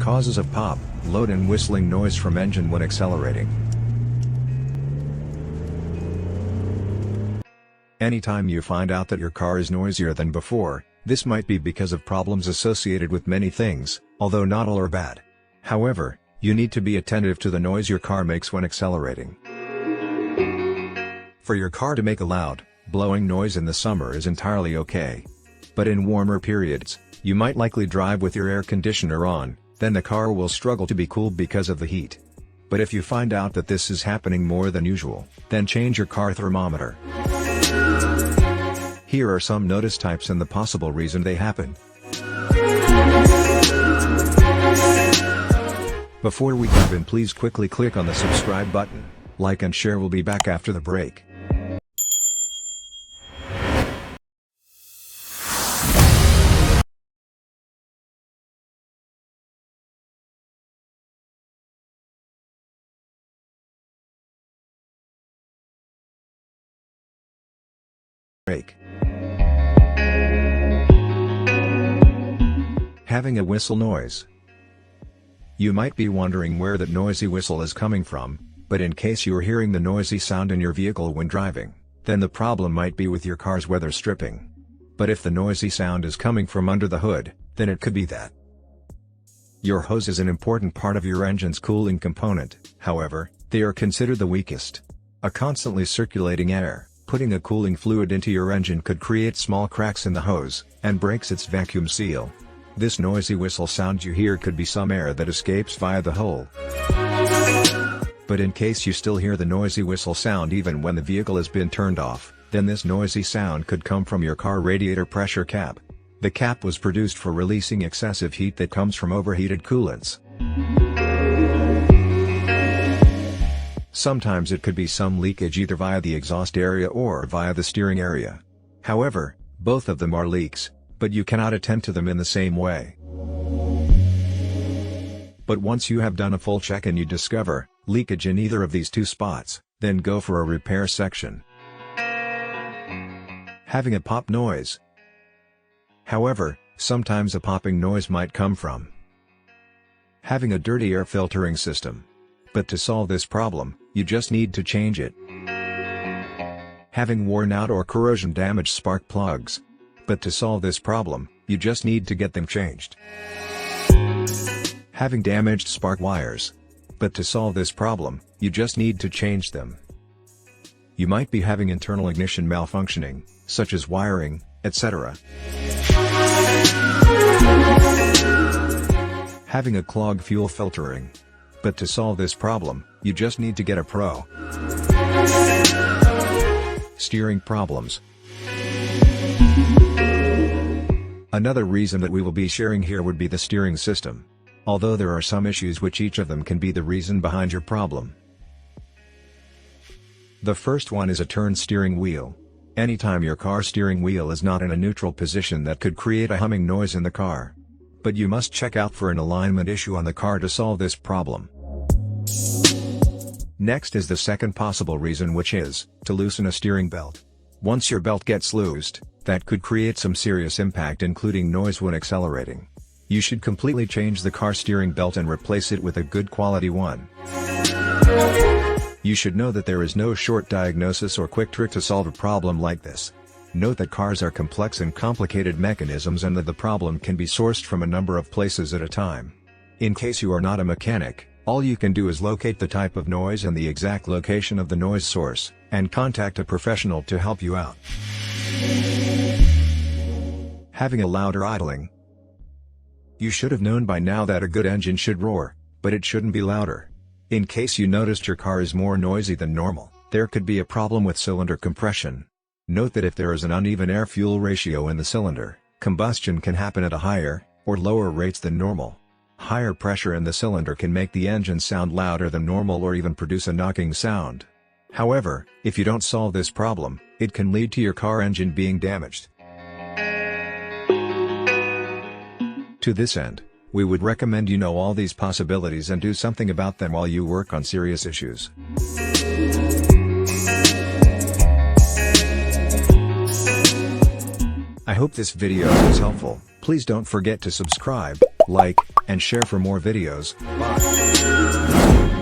Causes of pop, load and whistling noise from engine when accelerating. Anytime you find out that your car is noisier than before, this might be because of problems associated with many things, although not all are bad. However, you need to be attentive to the noise your car makes when accelerating. For your car to make a loud, blowing noise in the summer is entirely okay. But in warmer periods, you might likely drive with your air conditioner on, then the car will struggle to be cooled because of the heat. But if you find out that this is happening more than usual, then change your car thermometer. Here are some notice types and the possible reason they happen. Before we dive in, please quickly click on the subscribe button, like and share. We'll be back after the break. Having a whistle noise. You might be wondering where that noisy whistle is coming from, but in case you are hearing the noisy sound in your vehicle when driving, then the problem might be with your car's weather stripping. But if the noisy sound is coming from under the hood, then it could be that your hose is an important part of your engine's cooling component. However, they are considered the weakest. A constantly circulating air, putting a cooling fluid into your engine could create small cracks in the hose, and breaks its vacuum seal. This noisy whistle sound you hear could be some air that escapes via the hole. But in case you still hear the noisy whistle sound even when the vehicle has been turned off, then this noisy sound could come from your car radiator pressure cap. The cap was produced for releasing excessive heat that comes from overheated coolants. Sometimes it could be some leakage either via the exhaust area or via the steering area. However, both of them are leaks, but you cannot attend to them in the same way. But once you have done a full check and you discover leakage in either of these two spots, then go for a repair section. Having a pop noise. However, sometimes a popping noise might come from having a dirty air filtering system. But to solve this problem, you just need to change it. Having worn out or corrosion damaged spark plugs. But to solve this problem, you just need to get them changed. Having damaged spark wires. But to solve this problem, you just need to change them. You might be having internal ignition malfunctioning, such as wiring, etc. Having a clogged fuel filtering. But to solve this problem, you just need to get a pro. Steering problems. Another reason that we will be sharing here would be the steering system. Although there are some issues which each of them can be the reason behind your problem. The first one is a turn steering wheel. Anytime your car steering wheel is not in a neutral position, that could create a humming noise in the car. But you must check out for an alignment issue on the car to solve this problem. Next is the second possible reason, which is to loosen a steering belt. Once your belt gets loosed, that could create some serious impact, including noise when accelerating. You should completely change the car steering belt and replace it with a good quality one. You should know that there is no short diagnosis or quick trick to solve a problem like this. Note that cars are complex and complicated mechanisms, and that the problem can be sourced from a number of places at a time. In case you are not a mechanic, all you can do is locate the type of noise and the exact location of the noise source, and contact a professional to help you out. Having a louder idling. You should have known by now that a good engine should roar, but it shouldn't be louder. In case you noticed your car is more noisy than normal, there could be a problem with cylinder compression. Note that if there is an uneven air-fuel ratio in the cylinder, combustion can happen at a higher or lower rates than normal. Higher pressure in the cylinder can make the engine sound louder than normal or even produce a knocking sound. However, if you don't solve this problem, it can lead to your car engine being damaged. To this end, we would recommend you know all these possibilities and do something about them while you work on serious issues. I hope this video was helpful. Please don't forget to subscribe, like, and share for more videos. Bye.